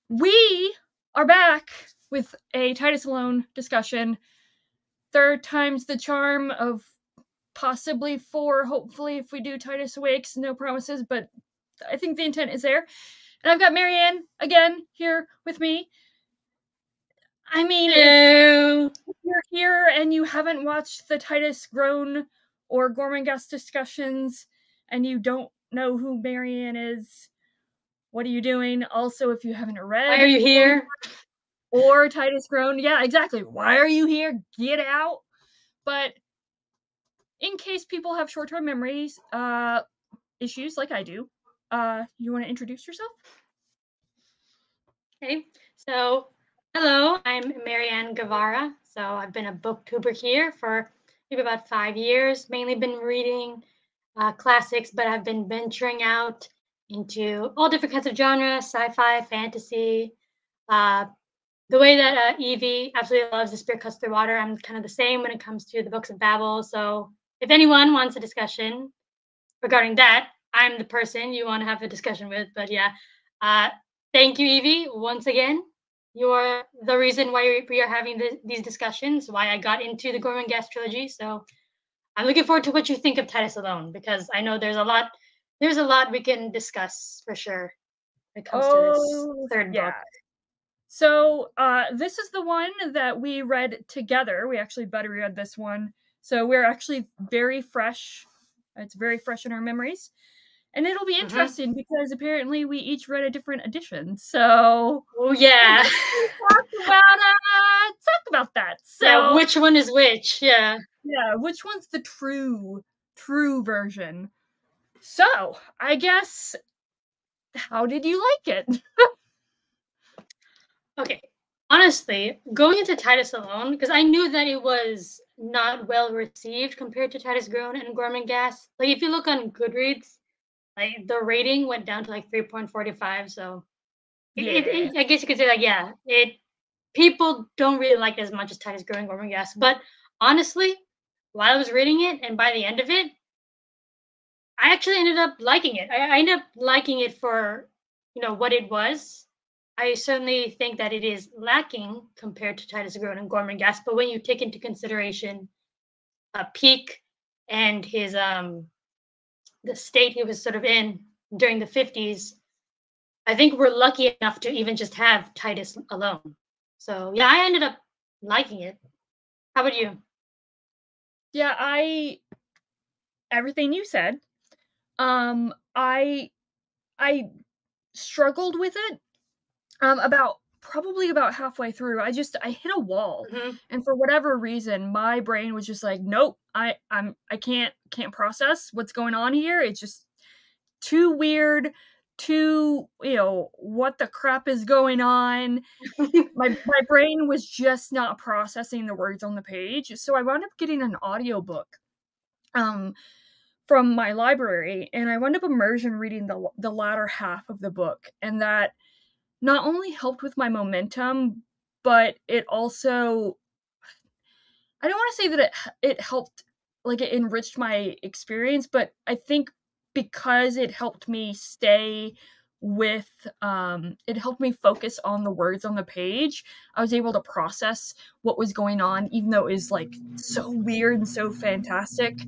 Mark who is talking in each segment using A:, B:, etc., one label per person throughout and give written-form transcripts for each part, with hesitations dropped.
A: We are back with a Titus Alone discussion. Third time's the charm of possibly 4, hopefully, if we do Titus Awakes. No promises, but I think the intent is there. And I've got Marianne again here with me. I mean, if you're here and you haven't watched the Titus Grown or Gormenghast discussions and you don't know who Marianne is, what are you doing? Also, if you haven't read...
B: Why are you here?
A: Or Titus Grown. Yeah, exactly. Why are you here? Get out. But in case people have short-term memories issues like I do, you want to introduce yourself?
B: Okay, so hello, I'm Marianne Guevara. So I've been a booktuber here for maybe about 5 years, mainly been reading classics, but I've been venturing out into all different kinds of genres, sci-fi, fantasy. The way that Evie absolutely loves The Spear Cuts Through Water, I'm kind of the same when it comes to the books of Babel. So if anyone wants a discussion regarding that, I'm the person you want to have a discussion with. But yeah, thank you, Evie, once again. You're the reason why we are having these discussions, why I got into the Gormenghast trilogy. So I'm looking forward to what you think of Titus Alone, because I know there's a lot we can discuss for sure when it comes to this third book.
A: So this is the one that we read together. We actually buddy read this one. So we're actually very fresh. It's very fresh in our memories. And it'll be interesting because apparently we each read a different edition. So
B: yeah.
A: Talk about that. So
B: yeah, which one is which? Yeah.
A: Yeah, which one's the true version? So, I guess, how did you like it?
B: Okay. Honestly, going into Titus Alone, because I knew that it was not well received compared to Titus Grown and Gormenghast. Like, if you look on Goodreads, like the rating went down to like 3.45. So, I guess you could say like people don't really like it as much as Titus Grown and Gormenghast. But honestly, while I was reading it, and by the end of it, I actually ended up liking it. I ended up liking it for what it was. I certainly think that it is lacking compared to Titus Grown and Gormenghast, but when you take into consideration Peake and his the state he was sort of in during the 50s, I think we're lucky enough to even just have Titus alone. So yeah, I ended up liking it. How about you?
A: Yeah, everything you said. I struggled with it. Probably about halfway through, I hit a wall, and for whatever reason, my brain was just like, nope, I can't process what's going on here. It's just too weird, too, what the crap is going on. my brain was just not processing the words on the page, so I wound up getting an audiobook from my library, and I wound up immersion reading the latter half of the book, and that not only helped with my momentum, but it also, I don't want to say that it helped, like it enriched my experience, but I think because it helped me stay with, it helped me focus on the words on the page, I was able to process what was going on, even though it was like so weird and so fantastic,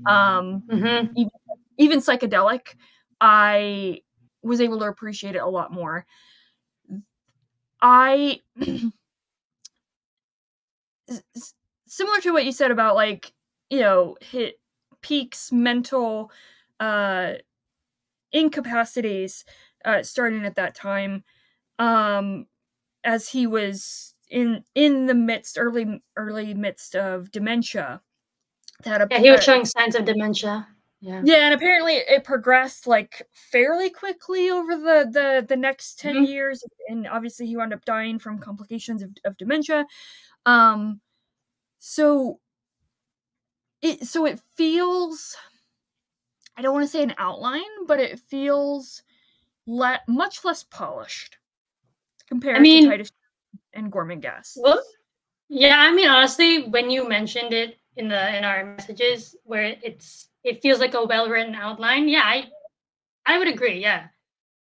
A: even psychedelic. I was able to appreciate it a lot more. Similar to what you said about, like, hit Peake's mental incapacities starting at that time, as he was in the midst, early midst of dementia.
B: He was showing signs of dementia.
A: Yeah, and apparently it progressed like fairly quickly over the next 10 years, and obviously he wound up dying from complications of dementia. So it feels, I don't want to say an outline, but it feels much less polished compared to Titus and Gormenghast.
B: Well, yeah, I mean, honestly, when you mentioned it in our messages, where it feels like a well-written outline, yeah, I would agree, yeah,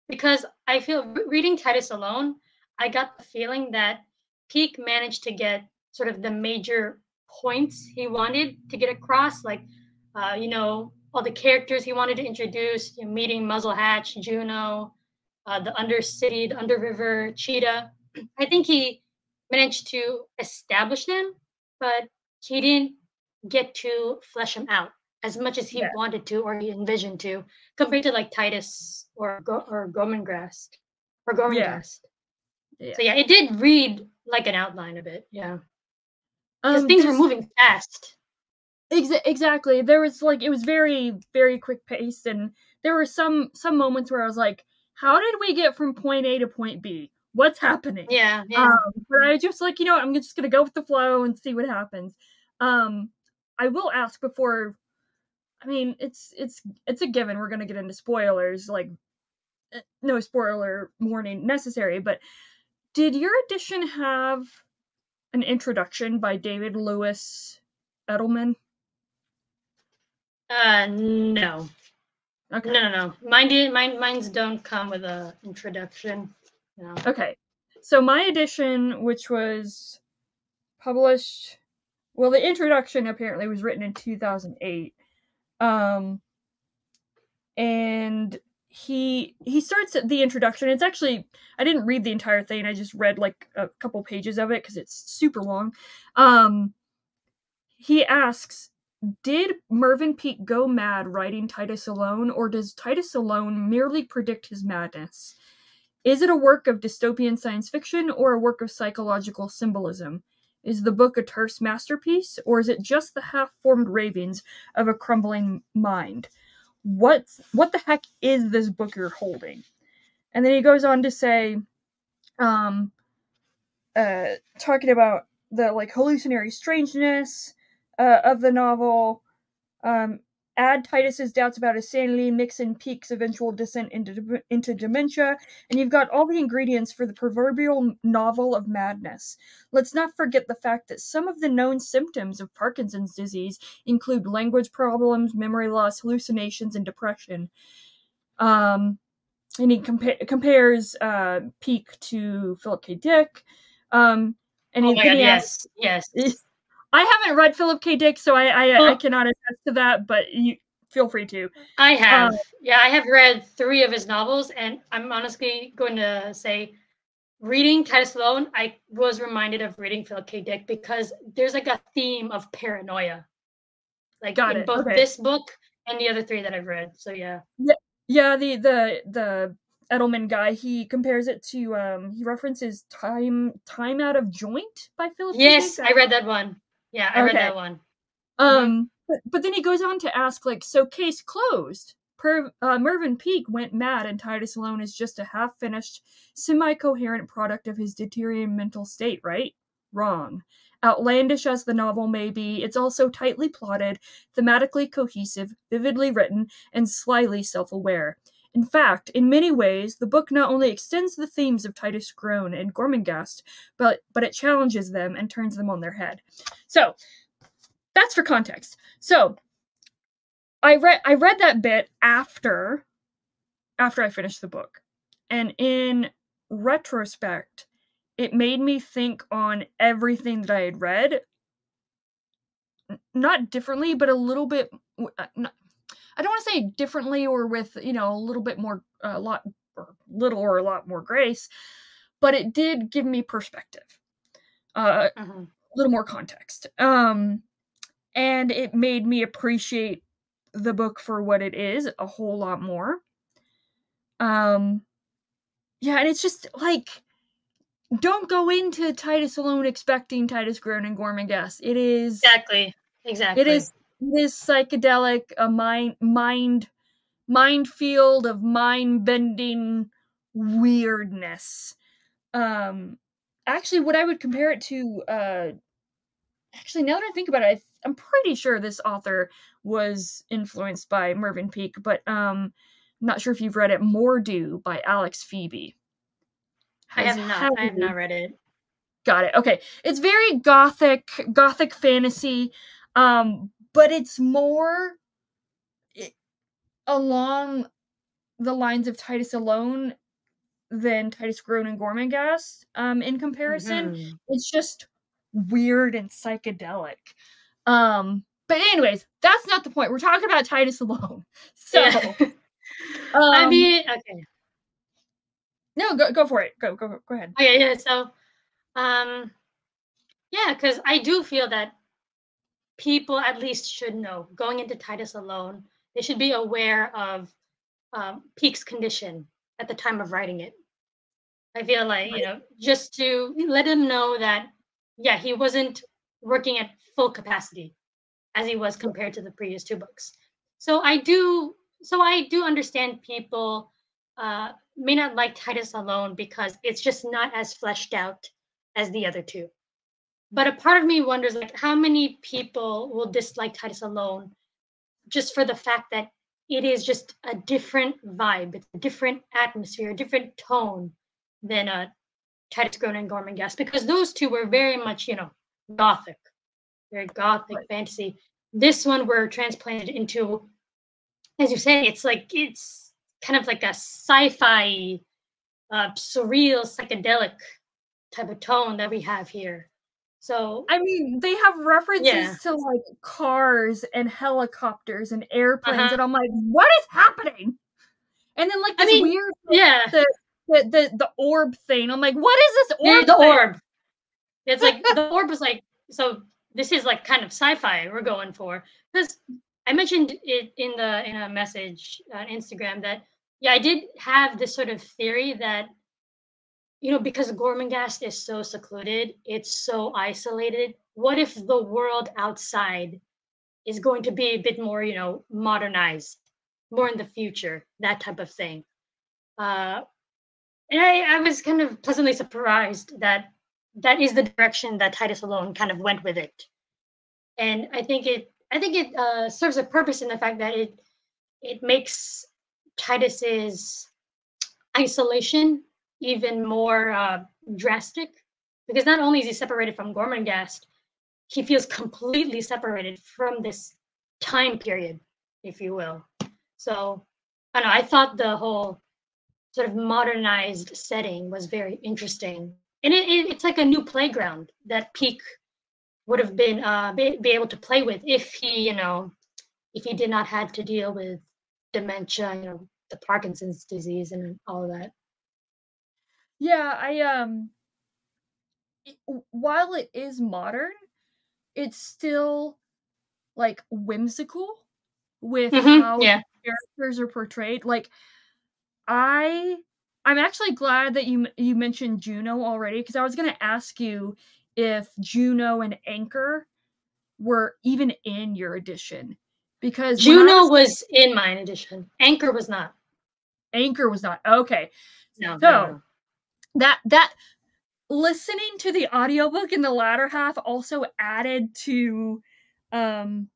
B: because I feel reading Titus alone, I got the feeling that Peake managed to get sort of the major points he wanted to get across, like, all the characters he wanted to introduce, meeting Muzzle Hatch, Juno, the Undercity, the Underriver, Cheetah. I think he managed to establish them, but he didn't get to flesh them out as much as he wanted to or he envisioned to, compared to like Titus or Gormenghast or Gormenghast.
A: Yeah.
B: So yeah, it did read like an outline of it. Yeah, because things were moving fast.
A: Exactly. There was like, it was very, very quick paced, and there were some moments where I was like, how did we get from point A to point B? What's happening?
B: Yeah.
A: But I was just like, I'm just gonna go with the flow and see what happens. I will ask before. I mean, it's a given we're gonna get into spoilers. Like, no spoiler warning necessary. But did your edition have an introduction by David Lewis Edelman?
B: No.
A: Okay.
B: No. Mine's don't come with a introduction. No.
A: Okay. So my edition, which was published, well, the introduction apparently was written in 2008. And he starts at the introduction. It's actually, I didn't read the entire thing. I just read like a couple pages of it because it's super long. He asks, did Mervyn Peake go mad writing Titus alone, or does Titus alone merely predict his madness? Is it a work of dystopian science fiction or a work of psychological symbolism? Is the book a terse masterpiece, or is it just the half-formed ravings of a crumbling mind? What the heck is this book you're holding? And then he goes on to say, talking about the like hallucinatory strangeness of the novel, add Titus's doubts about his sanity, mix in Peake's eventual descent into dementia, and you've got all the ingredients for the proverbial novel of madness. Let's not forget the fact that some of the known symptoms of Parkinson's disease include language problems, memory loss, hallucinations, and depression. And he compares Peake to Philip K. Dick.
B: And oh my God, yes.
A: I haven't read Philip K. Dick, so I cannot attest to that, but you feel free to.
B: I have. I have read 3 of his novels, and I'm honestly going to say, reading Titus alone, I was reminded of reading Philip K. Dick because there's like a theme of paranoia. Like in both this book and the other 3 that I've read. So yeah.
A: Yeah, the Edelman guy, he compares it to he references Time Out of Joint by Philip K. Dick.
B: Yes, I read that one. Yeah, I read that one.
A: But then he goes on to ask, like, so case closed. Mervyn Peake went mad, and Titus alone is just a half-finished, semi-coherent product of his deteriorating mental state, right? Wrong. Outlandish as the novel may be, it's also tightly plotted, thematically cohesive, vividly written, and slyly self-aware. In fact, in many ways, the book not only extends the themes of Titus Groan and Gormenghast, but it challenges them and turns them on their head. So, that's for context. So, I read that bit after I finished the book. And in retrospect, it made me think on everything that I had read. Not differently, but a little bit... I don't want to say differently or with, a little bit more, a lot more grace, but it did give me perspective. A little more context. And it made me appreciate the book for what it is a whole lot more. And it's just, like, don't go into Titus alone expecting Titus Groan and Gormenghast. It is...
B: Exactly.
A: It is psychedelic, a minefield of mind-bending weirdness. Actually, what I would compare it to, actually, now that I think about it, I'm pretty sure this author was influenced by Mervyn Peake, but I'm not sure if you've read it, Mordu by Alex Phoebe.
B: I have not read it.
A: Got it. Okay. It's very gothic fantasy, but it's more along the lines of Titus alone, than Titus Grown and Gormenghast in comparison.
B: Mm-hmm.
A: It's just weird and psychedelic. But anyways, that's not the point. We're talking about Titus alone. So
B: Yeah. I mean, okay.
A: No, go for it. Go ahead.
B: Okay, yeah. So, yeah, because I do feel that people at least should know going into Titus alone. They should be aware of Peake's condition at the time of writing it. I feel like, just to let him know that, yeah, he wasn't working at full capacity as he was compared to the previous two books. So I do understand people may not like Titus alone because it's just not as fleshed out as the other two. But a part of me wonders, like, how many people will dislike Titus alone just for the fact that it is just a different vibe, it's a different atmosphere, a different tone than Titus Grown and Gormenghast, because those two were very much, gothic, very gothic fantasy. This one were transplanted into, as you say, it's kind of like a sci-fi, surreal, psychedelic type of tone that we have here. So
A: I mean, they have references to like cars and helicopters and airplanes, and I'm like, what is happening? And then like this weird, the orb thing. I'm like, what is this orb?
B: The orb. It's like the orb was like, so this is like kind of sci-fi we're going for, because I mentioned it in a message on Instagram that I did have this sort of theory that, because Gormenghast is so secluded, it's so isolated. What if the world outside is going to be a bit more, modernized, more in the future, that type of thing? And I was kind of pleasantly surprised that is the direction that Titus alone kind of went with it. And I think it serves a purpose in the fact that it makes Titus's isolation even more drastic, because not only is he separated from Gormenghast, he feels completely separated from this time period, if you will. So I don't know, I thought the whole sort of modernized setting was very interesting, and it's like a new playground that Peake would have been be able to play with if he did not have to deal with dementia, the Parkinson's disease and all of that.
A: Yeah, while it is modern, it's still like whimsical with how the characters are portrayed. Like I'm actually glad that you mentioned Juno already, because I was going to ask you if Juno and Anchor were even in your edition, because
B: Juno was in my edition. Anchor was not.
A: Anchor was not. Okay.
B: No.
A: So that listening to the audiobook in the latter half also added to the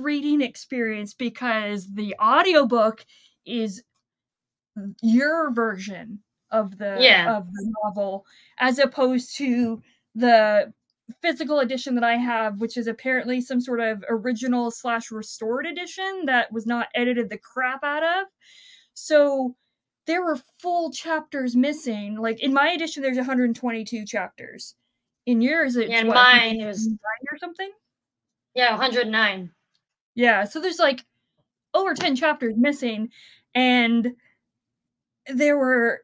A: reading experience, because the audiobook is your version of the novel, as opposed to the physical edition that I have, which is apparently some sort of original / restored edition that was not edited the crap out of. So there were full chapters missing. Like in my edition, there's 122 chapters. In yours, it's
B: what, mine it was
A: 9 or something.
B: Yeah, 109.
A: Yeah, so there's like over 10 chapters missing, and there were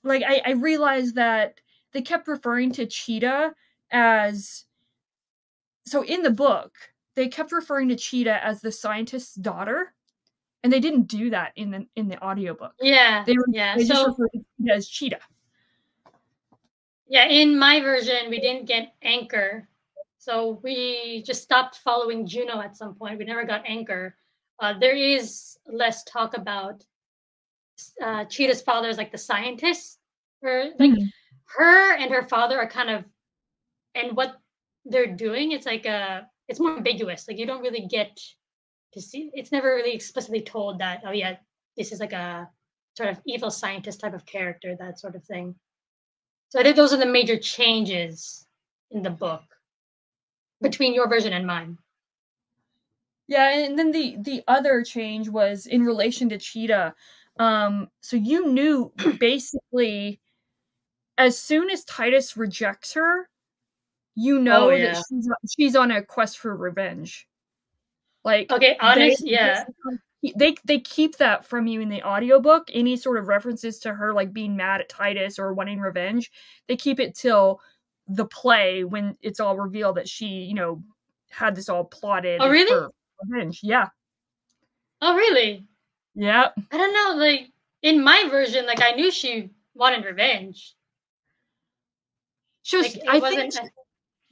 A: like I realized that they kept referring to Cheetah as, so in the book they kept referring to Cheetah as the scientist's daughter, and they didn't do that in the audiobook. They just referred to Cheetah as Cheetah.
B: Yeah, in my version we didn't get Anchor, so we just stopped following Juno at some point. We never got Anchor. There is less talk about Cheetah's father is like the scientist, or like her and her father are kind of, and what they're doing, it's like it's more ambiguous. Like you don't really get to see, it's never really explicitly told that, oh yeah, this is like a sort of evil scientist type of character, that sort of thing. So I think those are the major changes in the book between your version and mine.
A: Yeah, and then the other change was in relation to Cheetah. So you knew basically as soon as Titus rejects her, you know that she's on a quest for revenge. Like,
B: okay, honest, yeah.
A: They keep that from you in the audiobook. Any sort of references to her like being mad at Titus or wanting revenge, they keep it till the play when it's all revealed that she, you know, had this all plotted
B: Oh, really?
A: for revenge. Yeah.
B: Oh, really?
A: Yeah.
B: I don't know. Like in my version, like I knew she wanted revenge.
A: She was,
B: Like it
A: I
B: wasn't.
A: think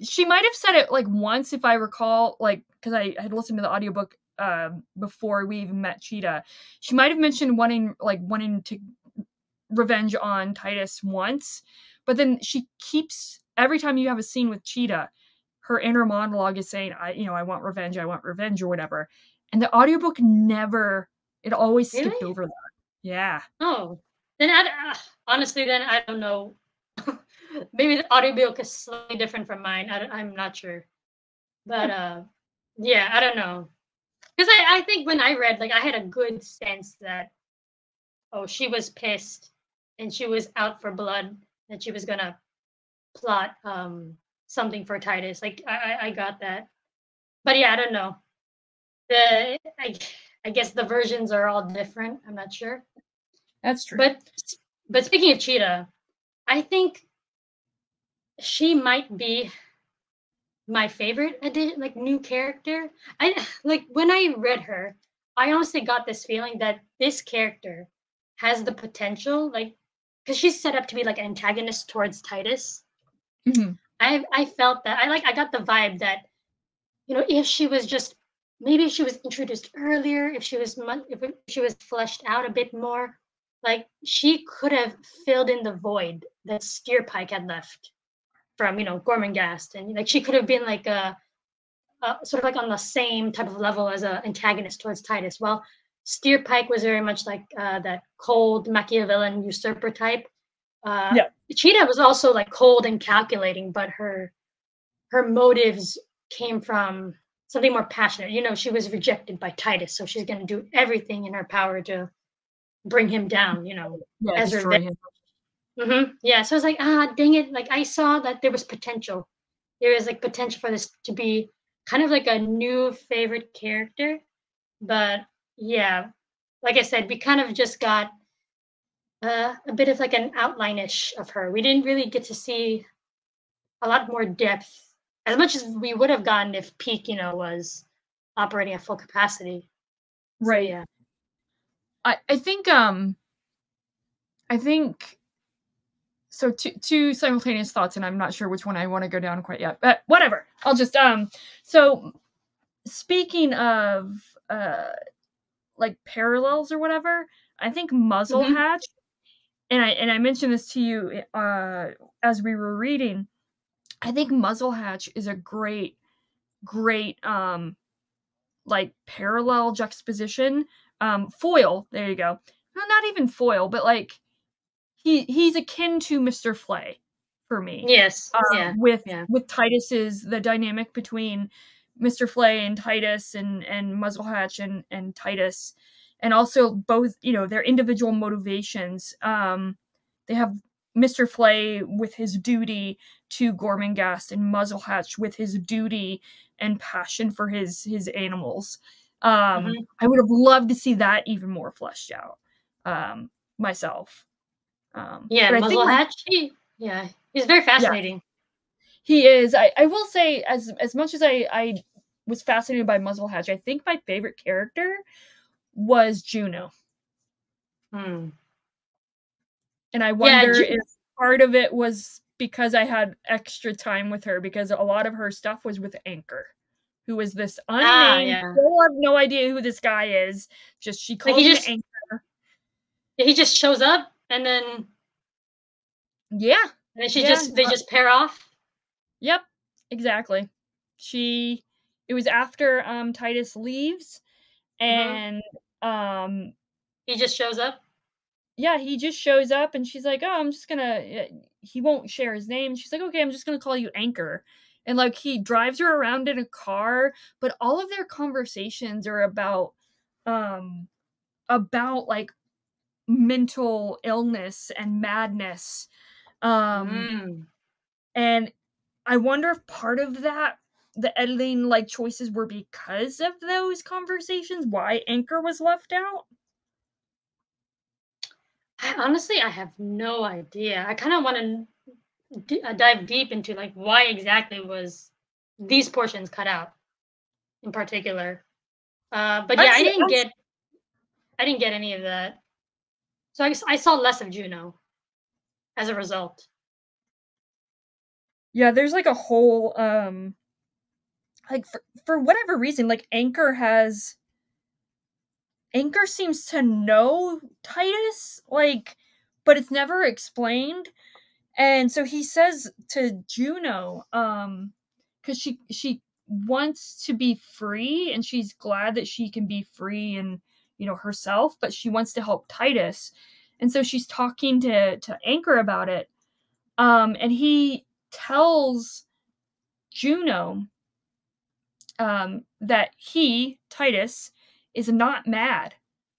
A: she might have said it like once, if I recall, like because I had listened to the audiobook before we even met Cheetah. She might have mentioned wanting to revenge on Titus once, but then she keeps, every time you have a scene with Cheetah, her inner monologue is saying, I want revenge, or whatever. And the audiobook never, it always skipped
B: Really?
A: over that. Yeah.
B: Oh, then honestly, then I don't know. Maybe the audiobook is slightly different from mine. I'm not sure, but yeah, I don't know. Because I think when I read, like, I had a good sense that she was pissed and she was out for blood and she was gonna plot something for Titus. Like I got that, but yeah, I don't know. The I guess the versions are all different. I'm not sure.
A: That's true.
B: But speaking of Cheetah, I think she might be my favorite like new character. I like when I read her, I honestly got this feeling that this character has the potential, like, because she's set up to be like an antagonist towards Titus.
A: Mm-hmm.
B: I felt that I got the vibe that, if she was just, maybe if she was introduced earlier, if she was fleshed out a bit more, like she could have filled in the void that Steerpike had left from Gormenghast, and like she could have been like a sort of like on the same type of level as an antagonist towards Titus. Well, Steerpike was very much like that cold Machiavellian usurper type.
A: Yeah.
B: Cheetah was also like cold and calculating, but her motives came from something more passionate. She was rejected by Titus, so she's going to do everything in her power to bring him down.
A: Yeah,
B: as
A: destroy
B: revenge.
A: him.
B: Mm-hmm. Yeah, so I was like, dang it! Like I saw that there was potential. There is like potential for this to be kind of like a new favorite character, but yeah, like I said, we kind of just got a bit of like an outline-ish of her. We didn't really get to see a lot more depth, as much as we would have gotten if Peake, was operating at full capacity.
A: Right.
B: So, yeah.
A: I think so. Two simultaneous thoughts, and I'm not sure which one I want to go down quite yet. But whatever. I'll just So speaking of like parallels or whatever, I think Muzzle
B: Mm-hmm.
A: Hatch, and I mentioned this to you as we were reading. I think Muzzle Hatch is a great like parallel juxtaposition. Foil, there you go. No, not even foil, but like he's akin to Mr. Flay for me.
B: Yes. Yeah.
A: With
B: Yeah.
A: Titus's, the dynamic between Mr. Flay and Titus, and Muzzlehatch and Titus, and also both, their individual motivations. They have Mr. Flay with his duty to Gormenghast, and Muzzlehatch with his duty and passion for his animals.
B: Mm-hmm.
A: I would have loved to see that even more fleshed out myself.
B: Yeah,
A: But I think
B: Muzzlehatch. He's very
A: yeah,
B: fascinating.
A: he is. I will say, as much as I was fascinated by Muzzlehatch, I think my favorite character was Juno.
B: Hmm.
A: And I wonder if part of it was because I had extra time with her, because a lot of her stuff was with Anchor, who was this unnamed,
B: Yeah.
A: still have no idea who this guy is. Just she called him Anchor.
B: He just shows up and then
A: Yeah.
B: and then they just pair off.
A: Yep, exactly. It was after Titus leaves, and
B: he just shows up.
A: Yeah, he just shows up, and she's like, "Oh, I'm just gonna." He won't share his name. She's like, "Okay, I'm just gonna call you Anchor," and like he drives her around in a car. But all of their conversations are about like mental illness and madness. And I wonder if part of that, the editing like choices were because of those conversations, why Anchor was left out.
B: I have no idea. I kind of want to dive deep into like why exactly was these portions cut out in particular. But yeah, I didn't get any of that. So I saw less of Juno as a result.
A: Yeah, there's like a whole like for whatever reason, like Anchor seems to know Titus, like, but it's never explained. And so he says to Juno, because she wants to be free, and she's glad that she can be free and herself, but she wants to help Titus, and so she's talking to Anchor about it. And he tells Juno that he, Titus, is not mad.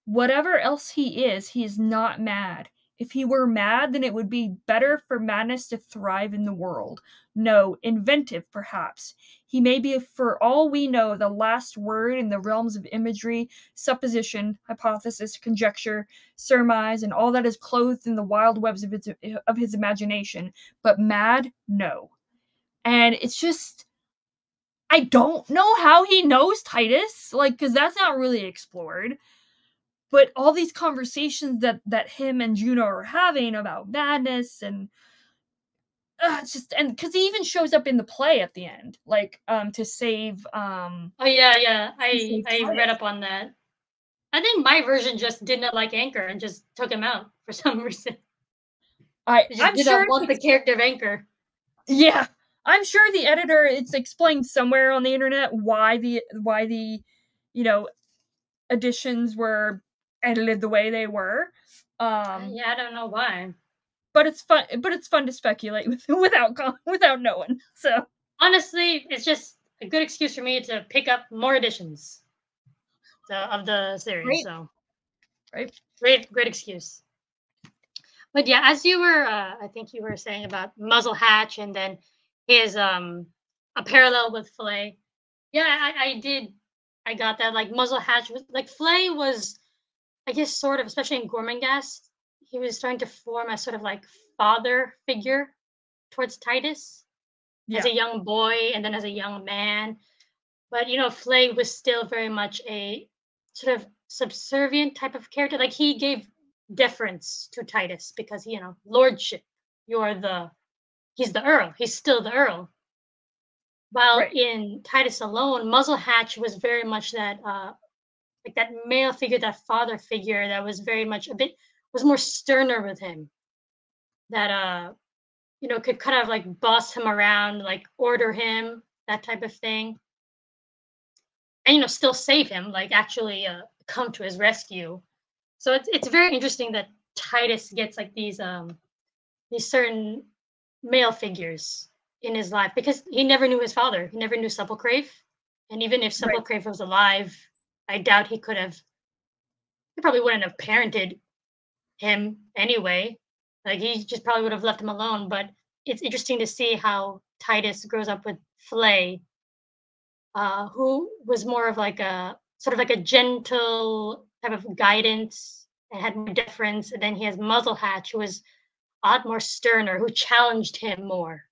A: Whatever else he is not mad. If he were mad, then it would be better for madness to thrive in the world. No, inventive, perhaps. He may be, for all we know, the last word in the realms of imagery, supposition, hypothesis, conjecture, surmise, and all that is clothed in the wild webs of his imagination. But mad, no. And it's just, I don't know how he knows Titus, like, because that's not really explored. But all these conversations that him and Juno are having about madness and it's just, and because he even shows up in the play at the end, like to save.
B: Oh yeah. I read up on that. I think my version just did not like Anchor and just took him out for some reason.
A: I'm
B: did
A: sure
B: not want the character of Anchor.
A: Yeah, I'm sure the editor, it's explained somewhere on the internet why the additions were edited the way they were.
B: Yeah, I don't know why.
A: But it's fun to speculate without knowing. So
B: honestly, it's just a good excuse for me to pick up more editions of the series.
A: Right.
B: So
A: right,
B: great excuse. But yeah, as you were, I think you were saying about Muzzle Hatch, and then his a parallel with Flay. Yeah, I got that. Like Muzzle Hatch was like Flay was, I guess, sort of, especially in Gormenghast, he was starting to form a sort of like father figure towards Titus as a young boy and then as a young man. But Flay was still very much a sort of subservient type of character. Like he gave deference to Titus because lordship. He's the Earl. He's still the Earl. While in Titus alone, Muzzle Hatch was very much that like that male figure, that father figure that was very much was more sterner with him. That could kind of like boss him around, like order him, that type of thing. And still save him, like actually come to his rescue. So it's very interesting that Titus gets like these certain male figures in his life because he never knew his father. He never knew Sepulcrave, and even if Sepulcrave was alive, I doubt he probably wouldn't have parented him anyway. Like he just probably would have left him alone. But it's interesting to see how Titus grows up with Flay, who was more of like a sort of like a gentle type of guidance and had more deference. And then he has Muzzle Hatch, who was a lot more sterner, who challenged him more.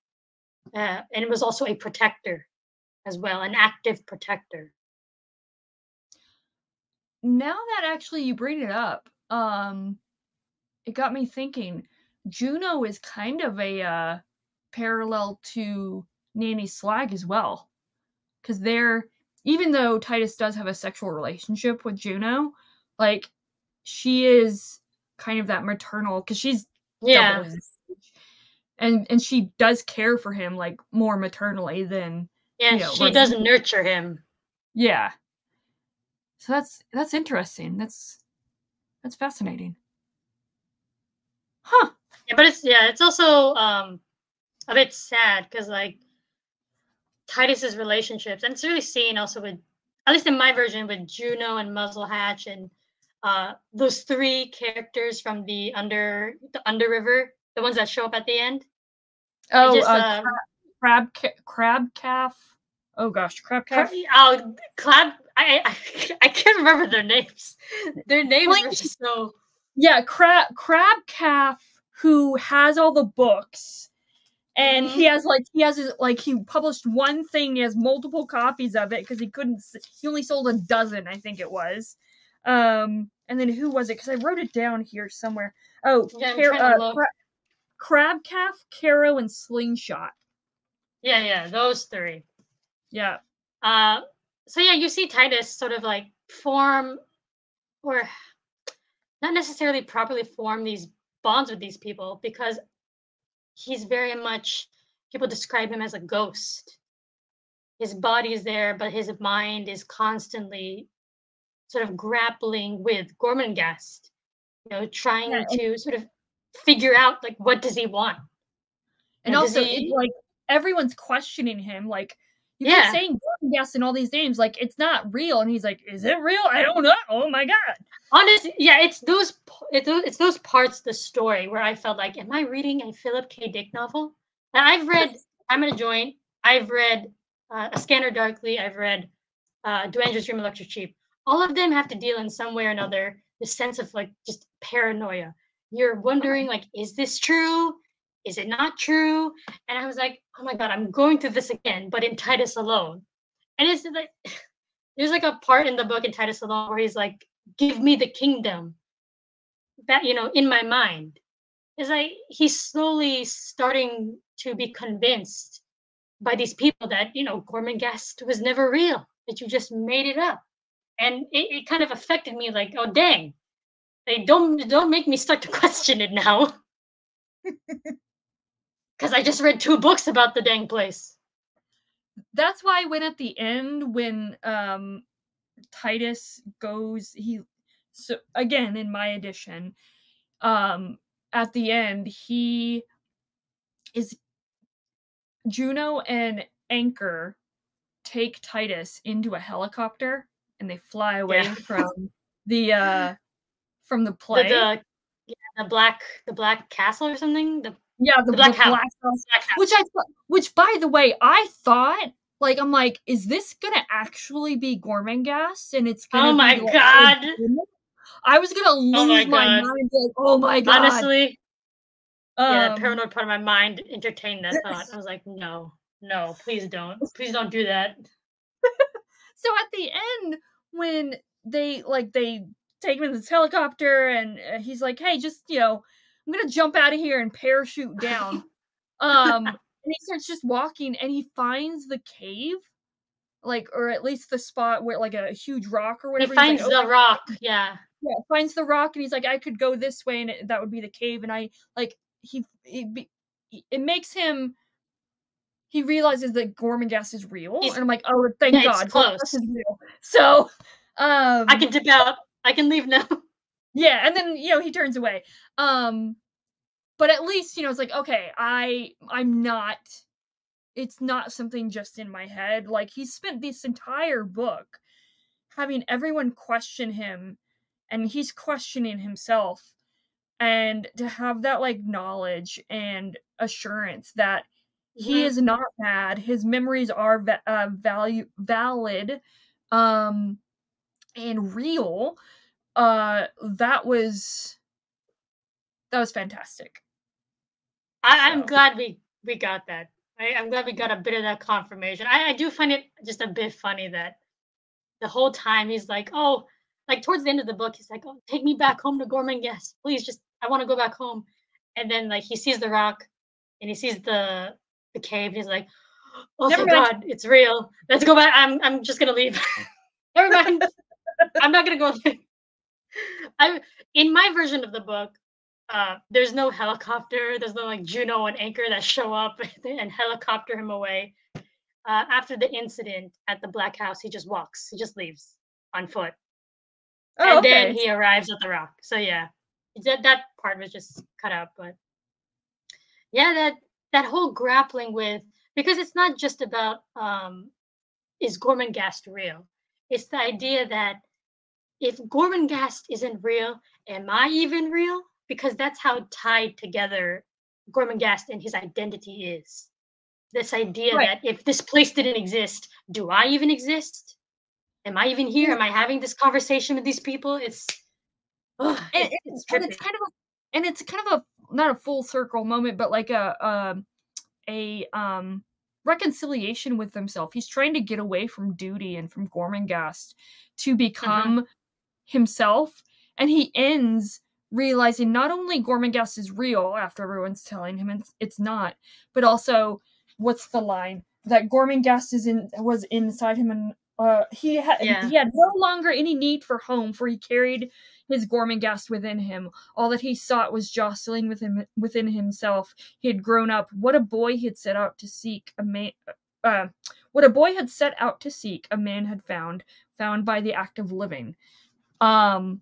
B: And was also a protector as well, an active protector.
A: Now that actually you bring it up, it got me thinking. Juno is kind of a parallel to Nanny Slag as well, because even though Titus does have a sexual relationship with Juno, like she is kind of that maternal, because she's double his age, and she does care for him like more maternally than
B: she does nurture him.
A: Yeah. So that's interesting. That's fascinating. Huh.
B: Yeah, but it's also a bit sad because like Titus's relationships, and it's really seen also with, at least in my version, with Juno and Muzzle Hatch and those three characters from the Underriver, the ones that show up at the end.
A: Oh, crab calf. Oh gosh, crab calf.
B: Clab. I can't remember their names. Their names were just so.
A: Yeah, crab calf, who has all the books, and he published one thing. He has multiple copies of it because he only sold a dozen, I think it was. And then who was it? Because I wrote it down here somewhere. Oh,
B: yeah,
A: crab calf, Caro, and Slingshot.
B: Yeah, those three.
A: Yeah.
B: So yeah, you see Titus sort of like form, or not necessarily properly form, these bonds with these people, because he's very much, people describe him as a ghost. His body is there, but his mind is constantly sort of grappling with Gormenghast, trying to sort of figure out, like, what does he want?
A: And also, it's like everyone's questioning him, like, you keep saying Gormenghast and all these names, like, it's not real. And he's like, is it real? I don't know. Oh my god.
B: Honestly, yeah, it's those parts of the story where I felt like, am I reading a Philip K. Dick novel? And I've read I'm in a Joint, I've read A Scanner Darkly, I've read Do Angels Dream Electric Sheep. All of them have to deal in some way or another the sense of, like, just paranoia. You're wondering, like, is this true? Is it not true? And I was like, oh my god, I'm going through this again, but in Titus Alone. And it's like, there's like a part in the book in Titus Alone where he's like, give me the kingdom that, in my mind. It's like he's slowly starting to be convinced by these people that, Gormenghast was never real, that you just made it up. And it kind of affected me, like, oh dang, they don't make me start to question it now. Because I just read 2 books about the dang place.
A: That's why at the end, when Titus goes, so again in my edition, at the end, he is Juno and Anchor take Titus into a helicopter and they fly away from the play.
B: The black castle or something. The
A: Black House. Which by the way, I thought, like, I'm like, is this gonna actually be Gormenghast? And it's gonna
B: be, my god,
A: I was gonna lose my mind. Like, oh my god.
B: Honestly, the paranoid part of my mind entertained that thought. I was like, no, please don't do that.
A: So at the end, when they take him in this helicopter, and he's like, hey, just, I'm gonna jump out of here and parachute down. And he starts just walking, and he finds the cave, like, or at least the spot where, like, a huge rock or whatever.
B: He finds the rock, yeah,
A: finds the rock, and he's like, I could go this way, and that would be the cave. And I, like, it makes him, he realizes that Gormenghast is real, and I'm like, oh, thank God, Gormenghast is real. So,
B: I can dip out. I can leave now.
A: Yeah, and then, he turns away. But at least, it's like, okay, I'm not, it's not something just in my head. Like, he spent this entire book having everyone question him, and he's questioning himself. And to have that, like, knowledge and assurance that he is not bad, his memories are valid, and real, that was fantastic.
B: I'm glad we got that. I'm glad we got a bit of that confirmation. I do find it just a bit funny that the whole time he's like, oh, like, towards the end of the book, he's like, oh, take me back home to Gormenghast, please, just, I want to go back home. And then, like, he sees the rock, and he sees the cave, and he's like, oh, thank God, it's real. Let's go back. I'm just gonna leave. Never mind. I'm not gonna go there. In my version of the book, there's no helicopter. There's no, like, Juno and Anchor that show up and helicopter him away. After the incident at the Black House, he just walks. He just leaves on foot. And then he arrives at the rock. So yeah, that part was just cut out. But yeah, that whole grappling with, because it's not just about is Gormenghast real? It's the idea that if Gormenghast isn't real, am I even real? Because that's how tied together Gormenghast and his identity is. This idea
A: Right.
B: that if this place didn't exist, do I even exist? Am I even here? Am I having this conversation with these people? It's it's
A: And
B: trippy.
A: it's kind of a not a full circle moment, but like a reconciliation with himself. He's trying to get away from duty and from Gormenghast to become himself, and he ends realizing not only Gormenghast is real after everyone's telling him it's not, but also what's the line that Gormenghast was inside him, and he had no longer any need for home, for he carried his Gormenghast within him. All that he sought was jostling within himself. He had grown up. What a boy he had set out to seek a man. What a boy had set out to seek, a man had found by the act of living. And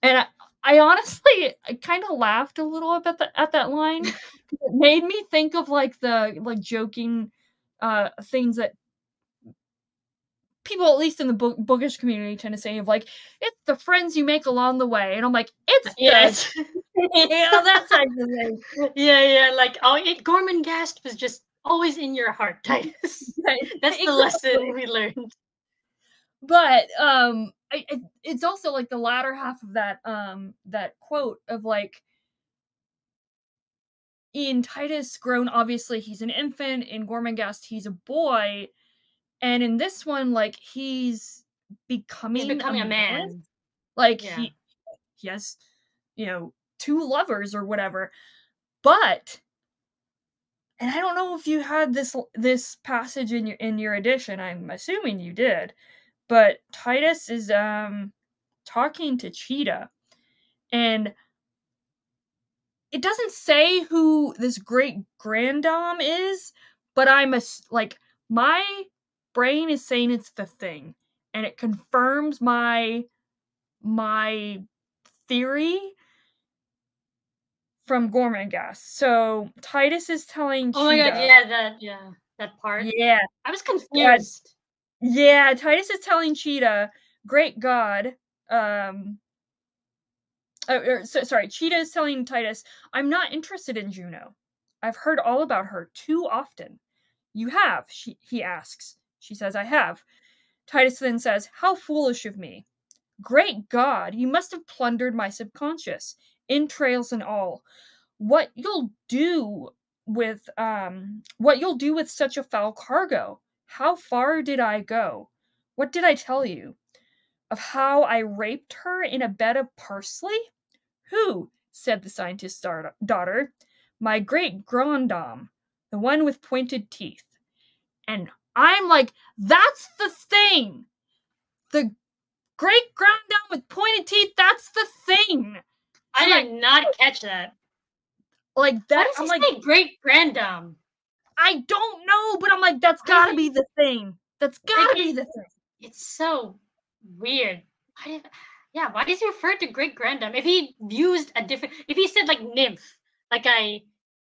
A: I honestly, I kind of laughed a little bit at that line. It made me think of like the joking things that people, at least in the bookish community, tend to say of like, it's the friends you make along the way, and I'm like, it's that type of thing.
B: Yeah, like Gormenghast was just always in your heart, Titus. That's the lesson we learned.
A: But it's also like the latter half of that quote of like, in Titus grown, obviously he's an infant. In Gormenghast, he's a boy. And in this one, like, he's becoming a man. Like, he has, 2 lovers or whatever. But, and I don't know if you had this passage in your edition. I'm assuming you did. But Titus is talking to Cheetah, and it doesn't say who this great granddom is, but my brain is saying it's the Thing, and it confirms my theory from Gormenghast. So Titus is telling Cheetah.
B: Oh my god, that part.
A: Yeah,
B: I was confused.
A: Yeah, Titus is telling Cheetah, great God, Cheetah is telling Titus, I'm not interested in Juno. I've heard all about her too often. You have? He asks. She says, I have. Titus then says, how foolish of me. Great God, you must have plundered my subconscious, entrails and all. What you'll do with such a foul cargo? How far did I go? What did I tell you? Of how I raped her in a bed of parsley? Who? Said the scientist's daughter. My great grandam, the one with pointed teeth. And I'm like, that's the Thing! The great grandam with pointed teeth, that's the Thing!
B: So I did not catch that.
A: Like that,
B: I'm like, say great grandam?
A: I don't know, but I'm like, that's gotta be the Thing. That's gotta be the Thing.
B: It's so weird. Why does he refer to great grandam? If he used if he said like nymph, like I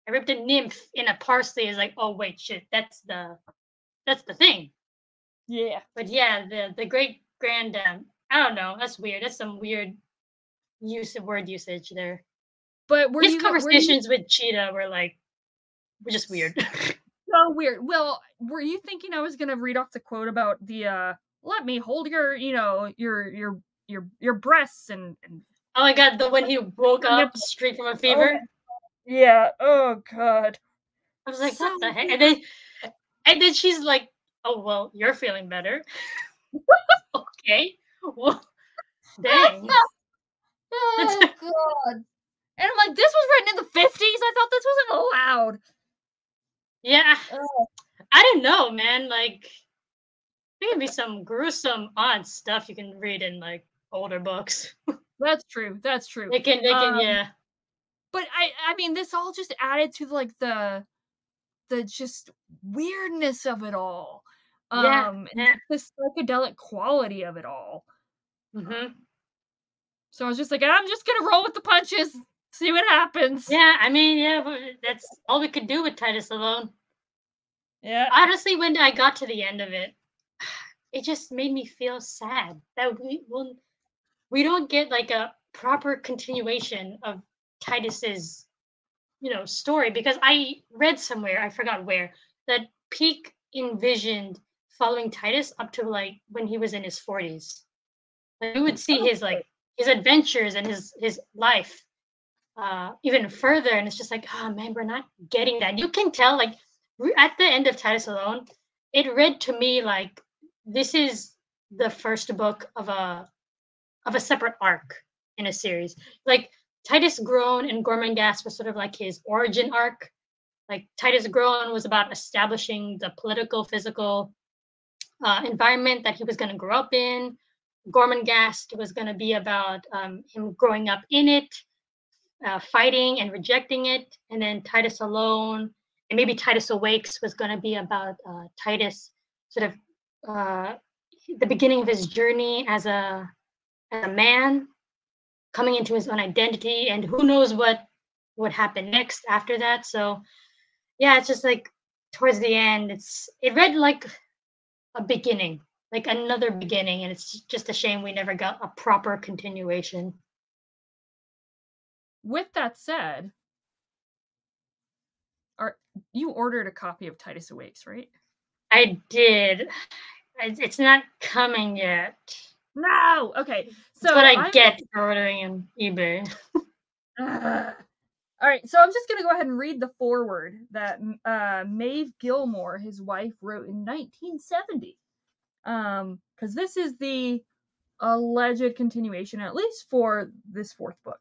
B: ripped a nymph in a parsley, is like, oh wait, shit, that's the Thing.
A: Yeah.
B: But yeah, the great grandam, I don't know, that's weird. That's some weird word usage there.
A: But
B: his conversations with Cheetah were just weird.
A: So weird. Well, were you thinking I was gonna read off the quote about the let me hold your breasts and
B: oh my god, the when he woke up straight from a fever?
A: Yeah, oh god.
B: I was like, what the heck? And then she's like, oh well, you're feeling better. Okay. Well, dang.
A: Oh god. And I'm like, this was written in the 50s? I thought this wasn't allowed.
B: Yeah. I don't know, man. Like, there can be some gruesome, odd stuff you can read in like older books.
A: That's true.
B: They can, yeah.
A: But I mean, this all just added to like the just weirdness of it all. And the psychedelic quality of it all.
B: Mm-hmm.
A: So I was just like, I'm just gonna roll with the punches, see what happens.
B: Yeah, I mean, that's all we could do with Titus alone.
A: Yeah.
B: Honestly, when I got to the end of it, it just made me feel sad that we don't get like a proper continuation of Titus's, story, because I read somewhere, I forgot where, that Peake envisioned following Titus up to like when he was in his 40s. Like we would see his like his adventures and his life even further, and it's just like, oh man, we're not getting that. You can tell, like at the end of Titus Alone, it read to me like this is the first book of a separate arc in a series. Like Titus Grown and Gormenghast was sort of like his origin arc. Like Titus Grown was about establishing the political, physical environment that he was going to grow up in. Gormenghast was going to be about him growing up in it, fighting and rejecting it. And then Titus Alone, and maybe Titus Awakes, was going to be about Titus sort of the beginning of his journey as a man, coming into his own identity, and who knows what would happen next after that. So yeah, it's just like towards the end, it read like a beginning, like another beginning, and it's just a shame we never got a proper continuation.
A: With that said, you ordered a copy of Titus Awakes, right?
B: I did. It's not coming yet.
A: No! Okay. So
B: that's what I get for ordering on eBay.
A: All right, so I'm just going to go ahead and read the foreword that Maeve Gilmore, his wife, wrote in 1970. Because this is the alleged continuation, at least for this fourth book,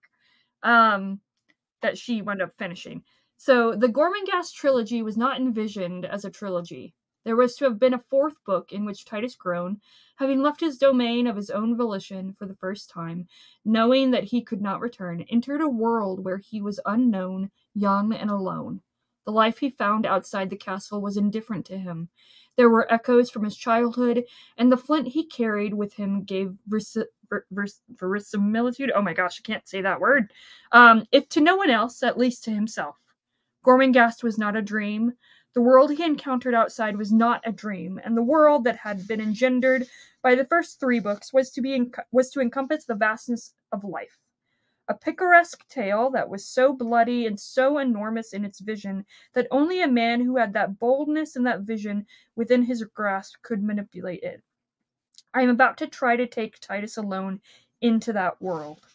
A: that she wound up finishing. So the Gormenghast trilogy was not envisioned as a trilogy. There was to have been a fourth book in which Titus Grown, having left his domain of his own volition for the first time, knowing that he could not return, entered a world where he was unknown, young, and alone. The life he found outside the castle was indifferent to him. There were echoes from his childhood, and the flint he carried with him gave verisimilitude. Oh my gosh, I can't say that word. If to no one else, at least to himself. Gormenghast was not a dream. The world he encountered outside was not a dream, and the world that had been engendered by the first three books was to encompass the vastness of life. A picaresque tale that was so bloody and so enormous in its vision that only a man who had that boldness and that vision within his grasp could manipulate it. I am about to try to take Titus Alone into that world.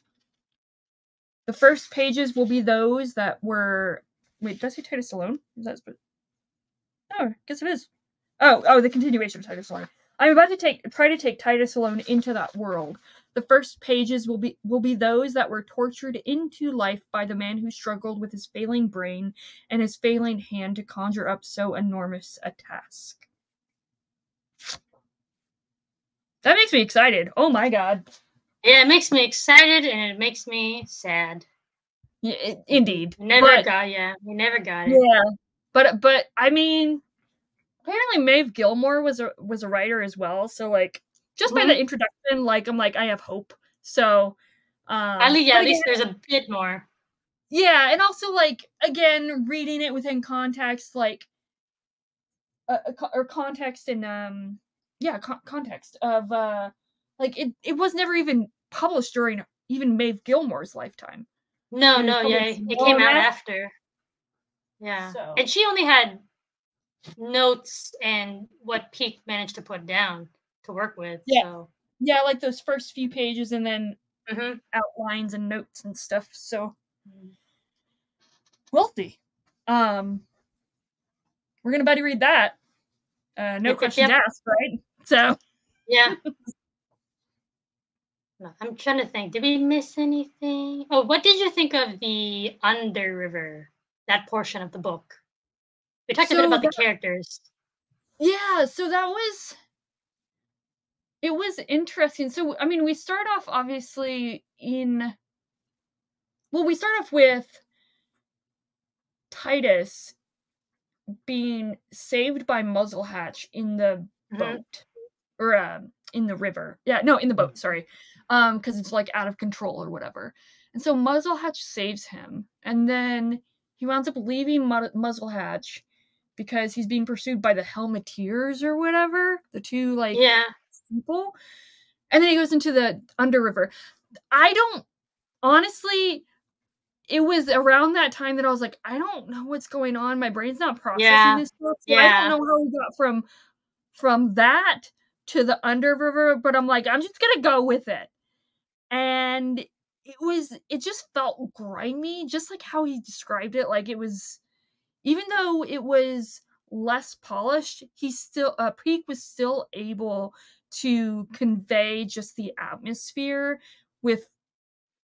A: The first pages will be those that were... Wait, did I say Titus Alone? Is that... Oh, I guess it is. Oh, the continuation of Titus Alone. I'm about to try to take Titus Alone into that world. The first pages will be those that were tortured into life by the man who struggled with his failing brain and his failing hand to conjure up so enormous a task. That makes me excited. Oh my god.
B: Yeah, it makes me excited and it makes me sad.
A: Yeah, indeed.
B: We never got it.
A: Yeah. But I mean, apparently Maeve Gilmore was a writer as well, so like just by the introduction, like I'm like I have hope. So
B: at least there's a bit more.
A: Yeah, and also like again reading it within context, like or context and context of like it was never even published during even Maeve Gilmore's lifetime.
B: It came out after. Yeah. So. And she only had notes and what Peake managed to put down to work with.
A: Yeah.
B: So.
A: Yeah, like those first few pages and then outlines and notes and stuff. So we'll see. We're gonna buddy read that. No questions asked, right? So
B: yeah. I'm trying to think. Did we miss anything? Oh, what did you think of the Under River? That portion of the book. We talked a bit about the characters.
A: Yeah, so it was interesting. So, I mean, we start off obviously we start off with Titus being saved by Muzzlehatch in the boat. Or in the river. Yeah, no, in the boat, sorry. Because it's like out of control or whatever. And so Muzzlehatch saves him. And then he winds up leaving Muzzlehatch because he's being pursued by the Helmeteers or whatever. The two, like, people. And then he goes into the Underriver. Honestly, it was around that time that I was like, I don't know what's going on. My brain's not processing this stuff. So I don't know how we got from that to the Underriver, but I'm like, I'm just gonna go with it. And it just felt grimy, just like how he described it. Like, it was, even though it was less polished, Peake was still able to convey just the atmosphere with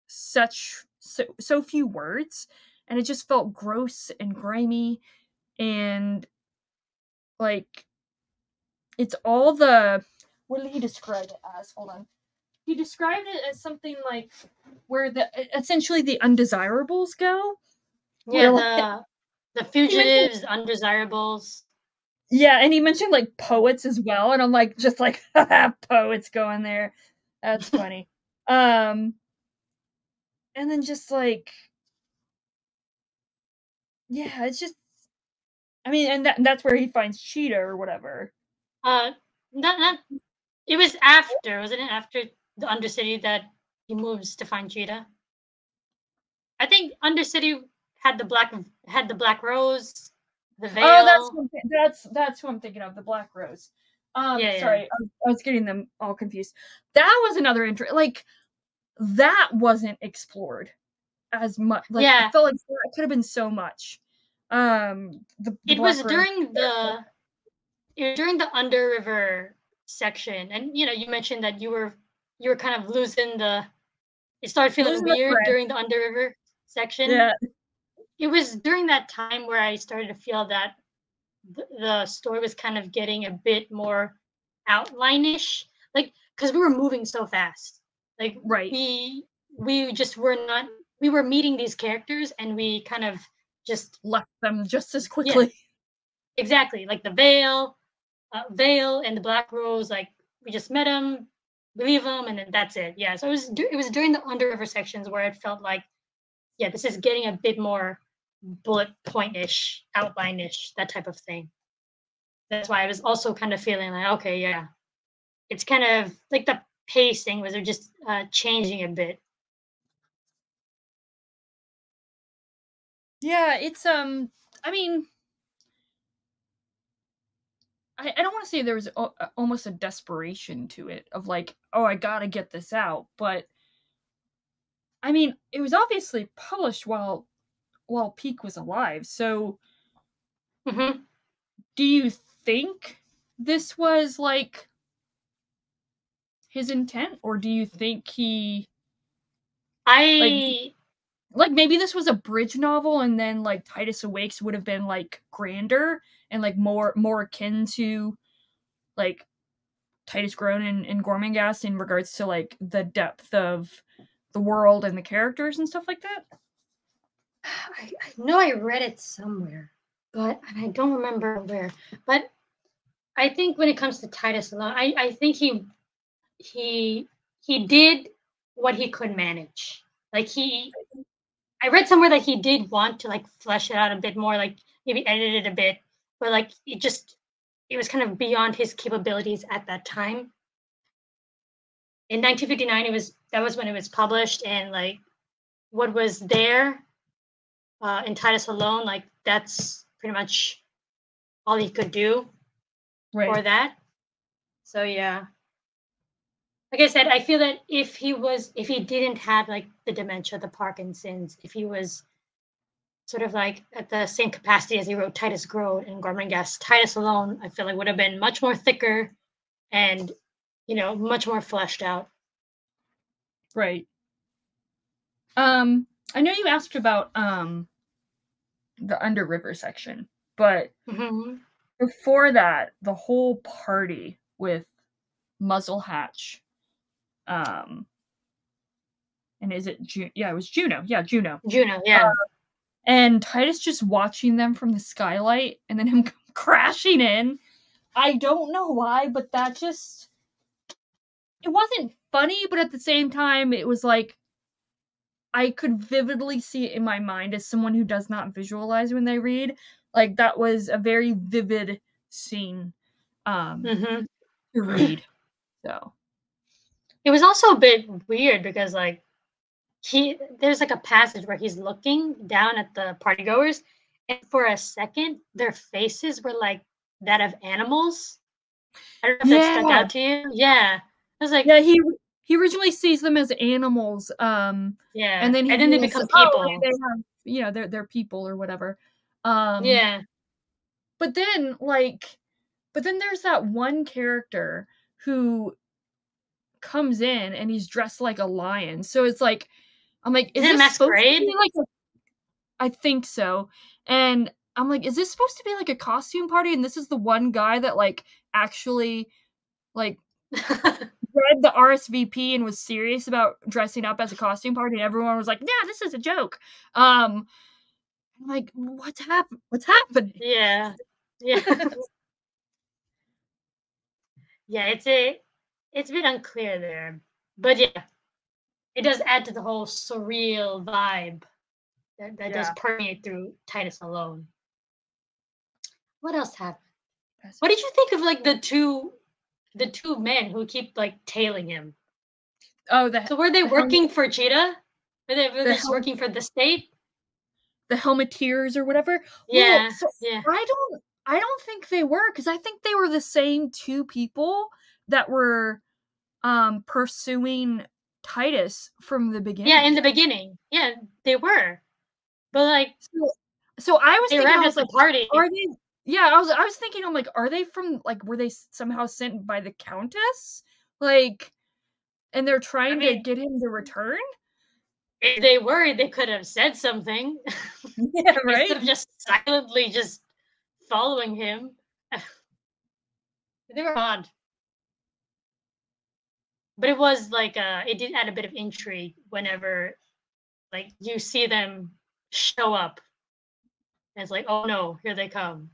A: so few words, and it just felt gross and grimy, and like, it's all the, what did he describe it as? Hold on. He described it as something like where essentially the undesirables go.
B: Yeah, the fugitives, undesirables.
A: Yeah, and he mentioned like poets as well, and I'm like, just like, poets going there. That's funny. And then just like, yeah, it's just, I mean, and that's where he finds Cheetah or whatever.
B: Not it was after, wasn't it? After the Undercity that he moves to find Cheetah. I think Undercity had the Black Rose, the Veil.
A: Oh, that's who I'm thinking of, the Black Rose.
B: Yeah.
A: Sorry, I was getting them all confused. That was another interest. Like, that wasn't explored as much. Like, I felt like it could have been so much.
B: It was during the Underriver section, and you mentioned that you were kind of losing it started feeling weird during the Underriver section.
A: Yeah.
B: It was during that time where I started to feel that the story was kind of getting a bit more outline-ish, like, because we were moving so fast. Like,
A: right.
B: We just were not. We were meeting these characters, and we kind of just
A: left them just as quickly.
B: Yeah, exactly, like the Veil and the Black Rose. Like, we just met them, believe them, and then that's it. Yeah, so it was during the Underriver sections where it felt like, yeah, this is getting a bit more bullet point-ish, outline-ish, that type of thing. That's why I was also kind of feeling like, okay, yeah, it's kind of like the pacing was just changing a bit.
A: Yeah, it's I mean, I don't want to say there was almost a desperation to it of like, oh, I gotta get this out, but I mean, it was obviously published while Peake was alive. So, do you think this was like his intent, or do you think like maybe this was a bridge novel, and then like Titus Awakes would have been like grander and like more akin to like Titus Grown and Gormenghast in regards to like the depth of the world and the characters and stuff like that?
B: I know I read it somewhere, but I don't remember where. But I think when it comes to Titus alone, I think he did what he could manage. Like, I read somewhere that he did want to like flesh it out a bit more, like maybe edit it a bit, but like it was kind of beyond his capabilities at that time. In 1959, that was when it was published, and like what was there in Titus alone, like that's pretty much all he could do for that. So yeah, like I said, I feel that if he didn't have like the dementia, the Parkinson's, if he was sort of like at the same capacity as he wrote Titus Grown and Gormenghast, Titus alone, I feel like would have been much more thicker and, much more fleshed out.
A: Right. I know you asked about the Underriver section, but before that, the whole party with Muzzle Hatch, and is it yeah, it was Juno. Yeah, Juno.
B: Yeah.
A: And Titus just watching them from the skylight and then him crashing in. I don't know why, but that just, it wasn't funny, but at the same time, it was like, I could vividly see it in my mind as someone who does not visualize when they read. Like, that was a very vivid scene to read. So
B: it was also a bit weird because like there's like a passage where he's looking down at the partygoers, and for a second their faces were like that of animals. I don't know if that
A: yeah,
B: stuck out to you. Yeah. I was like,
A: yeah. He originally sees them as animals,
B: yeah,
A: and then he
B: and then they
A: realizes,
B: become
A: oh,
B: people.
A: they have, you know, they're people or whatever. Um,
B: Yeah.
A: but then there's that one character who comes in and he's dressed like a lion. So it's like, I'm like, is
B: Is it a
A: this supposed to
B: masquerade?
A: be like a, I think so. And I'm like, is this supposed to be like a costume party? And this is the one guy that like actually like read the RSVP and was serious about dressing up as a costume party, and everyone was like, yeah, this is a joke. I'm like, what's happening?
B: Yeah. Yeah. Yeah, it's a bit unclear there. But yeah, it does add to the whole surreal vibe that does
A: Yeah.
B: permeate through Titus alone. What else happened?
A: That's-
B: What did you think of like the two men who keep like tailing him?
A: Oh,
B: So were they
A: the helm,
B: working for Cheetah? Were they
A: the
B: just
A: helm,
B: working for the state?
A: the helmeteers or whatever. Well,
B: Yeah,
A: so
B: yeah.
A: I don't think they were, because I think they were the same two people that were pursuing Titus from the
B: Yeah, in
A: beginning.
B: the beginning. Yeah, they were. But like
A: So I was
B: they
A: thinking, I
B: arrived
A: was
B: at the
A: like,
B: party.
A: are they? Yeah, I was thinking, I'm like, are they from like, were they somehow sent by the Countess? Like, and they're
B: I
A: trying to
B: mean,
A: get him to return?
B: if they were, they could have said something
A: Yeah,
B: instead
A: right.
B: of just silently just following him. They were odd. But it was like it did add a bit of intrigue whenever like you see them show up. And it's like, oh no, here they come.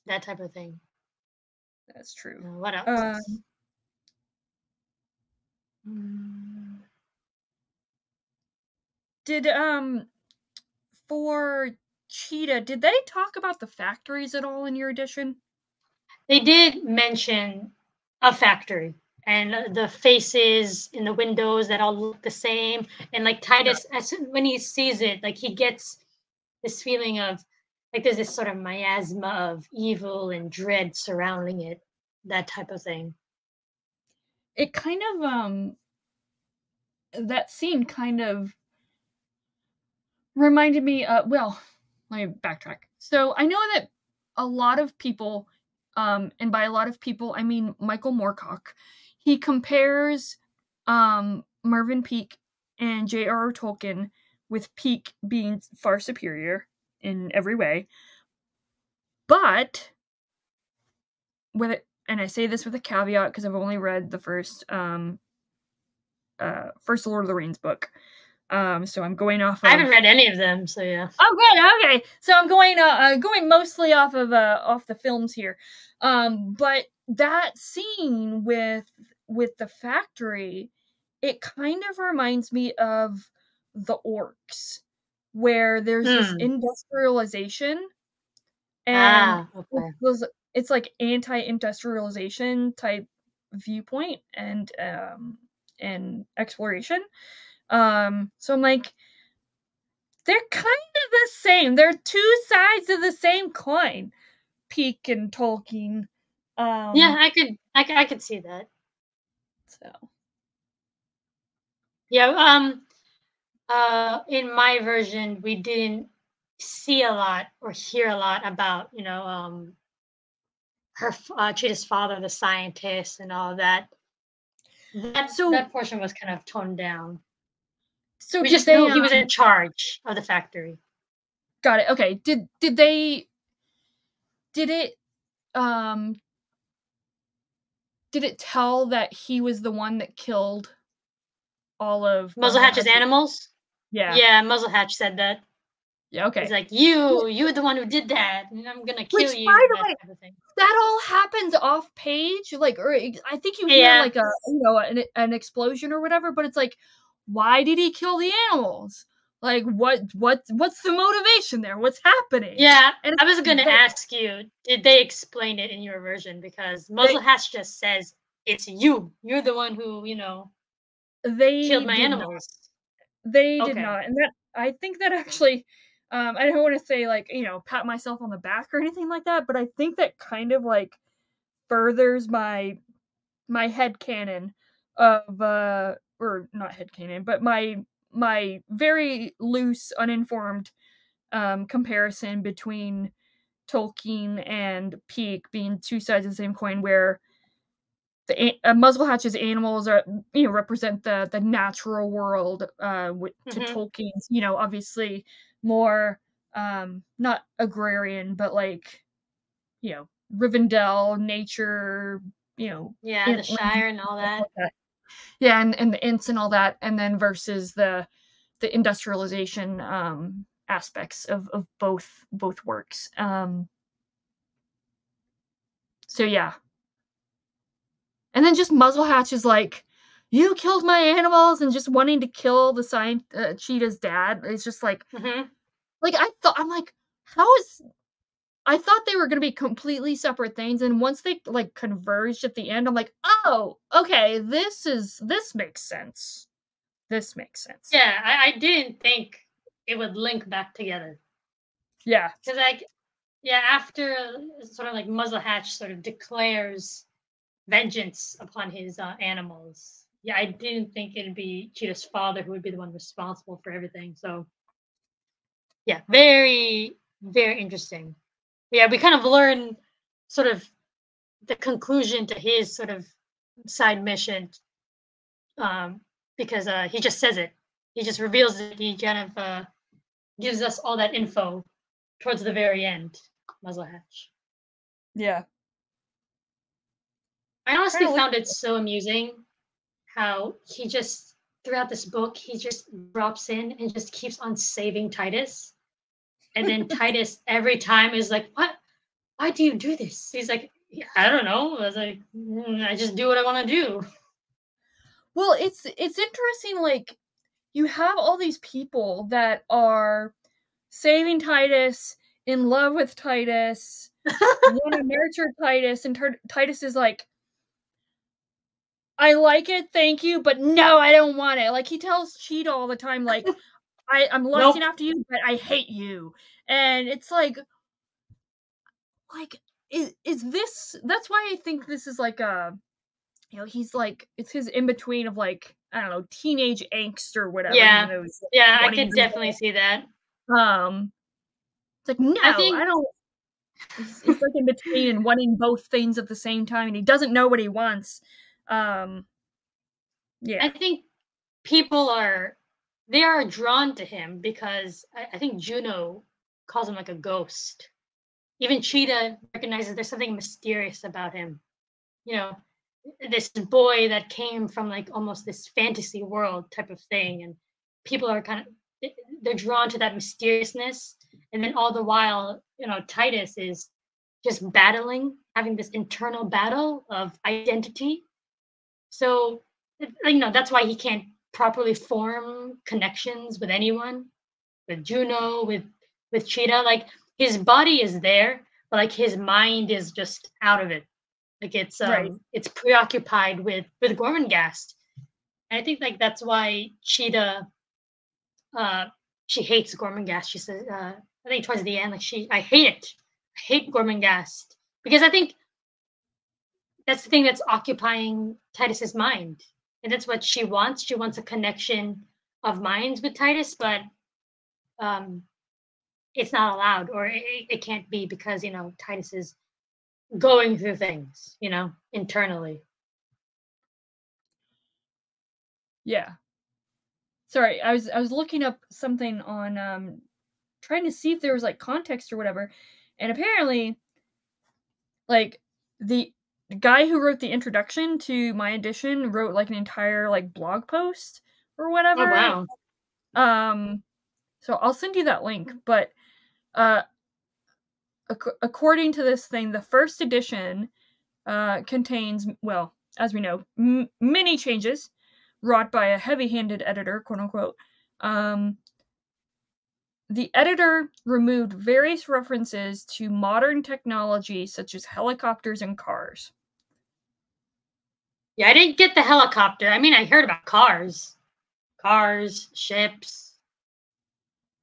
B: That type of thing.
A: That's true.
B: What else?
A: Um,
B: Mm.
A: did for Cheetah, did they talk about the factories at all in your edition?
B: They did mention a factory and the faces in the windows that all look the same. And like
A: Yeah.
B: Titus, when he sees it, like he gets this feeling of like there's this sort of miasma of evil and dread surrounding it, that type of thing.
A: It kind of that scene kind of reminded me, well, let me backtrack. So I know that a lot of people, and by a lot of people I mean Michael Moorcock, he compares Mervyn Peake and J.R.R. Tolkien, with Peake being far superior in every way. But with it, and I say this with a caveat because I've only read the first Lord of the Rings book. So I'm going off of.
B: I haven't read any of them, so yeah.
A: Oh, good. Okay, so I'm going mostly off of off the films here. But that scene with the factory, it kind of reminds me of the orcs, where there's this industrialization, and
B: Okay.
A: it's like anti-industrialization type viewpoint and exploration. So I'm like, they're kind of the same. They're two sides of the same coin, Peake and Tolkien.
B: Yeah, I could see that.
A: So
B: Yeah, in my version, we didn't see a lot or hear a lot about, her Cheetah's father, the scientist, and all that. That
A: so
B: that portion was kind of toned down.
A: so
B: We
A: did
B: just
A: they
B: knew he was in charge of the factory.
A: got it. Okay. Did it um did it tell that he was the one that killed all of
B: Muzzlehatch's
A: Muzzlehatch's?
B: animals?
A: Yeah.
B: Yeah, Muzzlehatch said that.
A: Yeah,
B: He's
A: okay.
B: like, you're the one who did that, and I'm gonna kill
A: Which,
B: you,
A: by the
B: that
A: way,
B: type of thing.
A: that all happens off page, like, or I think you hear
B: Yeah.
A: like an explosion or whatever, but it's like, why did he kill the animals? Like, what's the motivation there? What's happening?
B: Yeah,
A: And
B: I was gonna ask you, did they explain it in your version? Because Muzzlehatch just says, it's you. You're the one who,
A: they
B: killed my
A: did not.
B: animals.
A: They did
B: Okay.
A: not. And that, I think that actually, I don't want to say, like, pat myself on the back or anything like that, but I think that kind of, like, furthers my headcanon of, or not headcanon, but my very loose, uninformed comparison between Tolkien and Peake being two sides of the same coin, where the Muzzlehatch's animals are, represent the natural world, to Tolkien's, obviously more, not agrarian, but like, Rivendell nature,
B: Yeah, the Shire and all that.
A: yeah, and the Ints and all that, and then versus the industrialization aspects of both works. So yeah. And then just Muzzlehatch is like, you killed my animals, and just wanting to kill the Cheetah's dad. It's just like, like I'm like, how is? I thought they were going to be completely separate things, and once they like converged at the end, I'm like, oh, okay, this makes sense. This makes sense.
B: Yeah, I didn't think it would link back together.
A: Yeah,
B: because after sort of like Muzzlehatch sort of declares vengeance upon his animals. Yeah, I didn't think it'd be Cheetah's father who would be the one responsible for everything. So, yeah, very, very interesting. Yeah, we kind of learn sort of the conclusion to his sort of side mission, because he just says it. He just reveals it. He kind of gives us all that info towards the very end. Muzzlehatch.
A: Yeah.
B: I honestly found it so amusing how he just, throughout this book, he just drops in and just keeps on saving Titus. And then Titus every time is like, what? Why do you do this? He's like, I don't know. I was like, I just do what I want to do.
A: Well, it's interesting, like, you have all these people that are saving Titus, in love with Titus, want to nurture Titus, and Titus is like, I like it, thank you, but no, I don't want it. Like, he tells Cheetah all the time, like, I'm lusting after you, but I hate you. And it's like, is this, that's why I think this is like a, he's like, it's his in-between of like, I don't know, teenage angst or whatever.
B: Yeah, yeah, I could
A: to
B: definitely see that.
A: It's like, no, I don't. It's like in between and wanting both things at the same time, and he doesn't know what he wants. Yeah,
B: I think people are drawn to him because I think Juno calls him like a ghost. Even Cheetah recognizes there's something mysterious about him. You know, this boy that came from like almost this fantasy world type of thing, and people are kind of, they're drawn to that mysteriousness. And then all the while, Titus is just battling, having this internal battle of identity. So, that's why he can't properly form connections with anyone, with Juno, with Cheetah. Like, his body is there, but like his mind is just out of it. Like, it's it's preoccupied with Gormenghast. And I think like that's why Cheetah, she hates Gormenghast. She says, I think towards the end, like, I hate it. I hate Gormenghast, because I think that's the thing that's occupying Titus's mind, and that's what she wants. She wants a connection of minds with Titus, but it's not allowed, or it can't be, because Titus is going through things, internally.
A: Yeah. Sorry, I was looking up something on trying to see if there was like context or whatever, and apparently, like, the guy who wrote the introduction to my edition wrote like an entire like blog post or whatever.
B: Oh wow.
A: So I'll send you that link, but according to this thing, the first edition contains, well, as we know, many changes wrought by a heavy-handed editor, quote unquote. the editor removed various references to modern technology such as helicopters and cars.
B: Yeah, I didn't get the helicopter. I mean, I heard about cars, ships.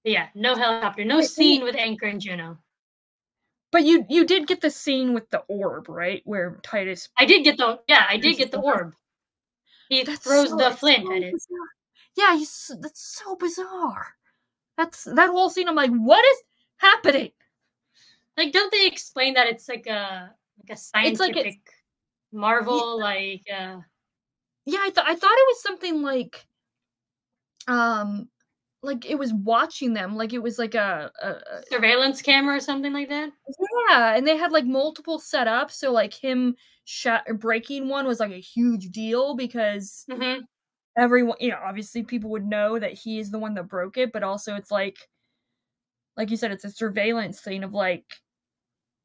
B: But yeah, no helicopter, no scene with Anchor and Juno.
A: But you did get the scene with the orb, right? Where Titus.
B: I did get the orb. He throws the flint at it.
A: Bizarre. Yeah, that's so bizarre. That whole scene. I'm like, what is happening?
B: Like, don't they explain that it's like a scientific marvel?
A: Yeah, I thought it was something like it was watching them, like it was like a
B: surveillance camera or something like that.
A: Yeah, and they had like multiple setups, so like him breaking one was like a huge deal because everyone, obviously people would know that he is the one that broke it, but also it's like you said, it's a surveillance thing of like,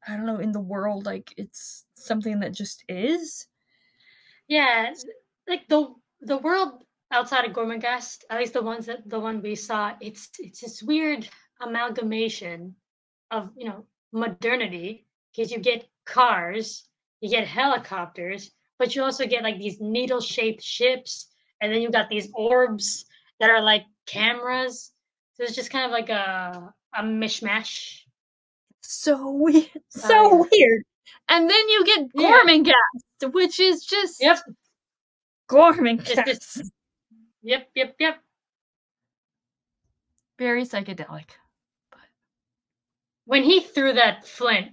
A: I don't know, in the world, like it's something that just is.
B: Yeah, like the world outside of Gormenghast, at least the one we saw, it's this weird amalgamation of modernity, because you get cars, you get helicopters, but you also get like these needle-shaped ships, and then you got these orbs that are like cameras. So it's just kind of like a mishmash.
A: So weird. So weird. And then you get Gormenghast, which is just Gormenghast.
B: Yep.
A: Very psychedelic.
B: But when he threw that flint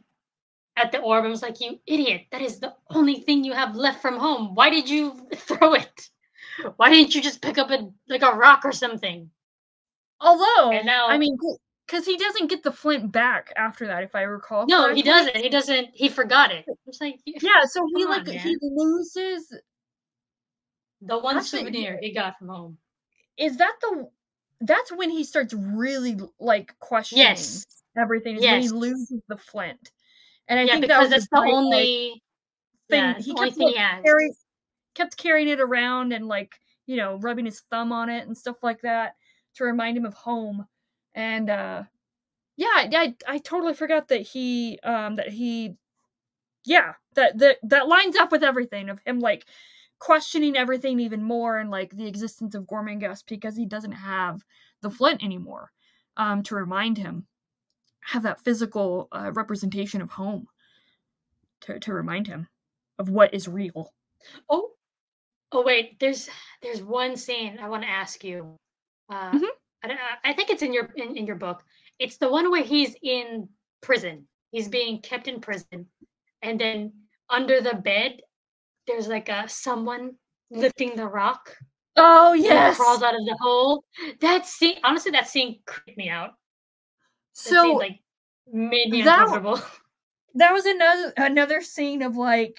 B: at the orb, I was like, you idiot, that is the only thing you have left from home. Why did you throw it? Why didn't you just pick up a rock or something?
A: Although, I mean, because he doesn't get the flint back after that, if I recall correctly.
B: He doesn't. He forgot it. It's like,
A: yeah, so he he loses
B: the one souvenir he got from home.
A: Is that that's when he starts really like questioning everything, is when he loses the flint. And I think
B: because that's the only
A: thing he kept carrying it around and like, rubbing his thumb on it and stuff like that to remind him of home. And I totally forgot that that lines up with everything of him like questioning everything even more, and like the existence of Gormenghast because he doesn't have the flint anymore, to remind him, have that physical representation of home to remind him of what is real.
B: Oh wait, there's one scene I want to ask you. I think it's in your book. It's the one where he's in prison. He's being kept in prison, and then under the bed there's like someone lifting the rock.
A: Oh yes,
B: he crawls out of the hole. That scene, honestly, that scene creeped me out.
A: So
B: scene, like, made me uncomfortable.
A: That was another scene of like,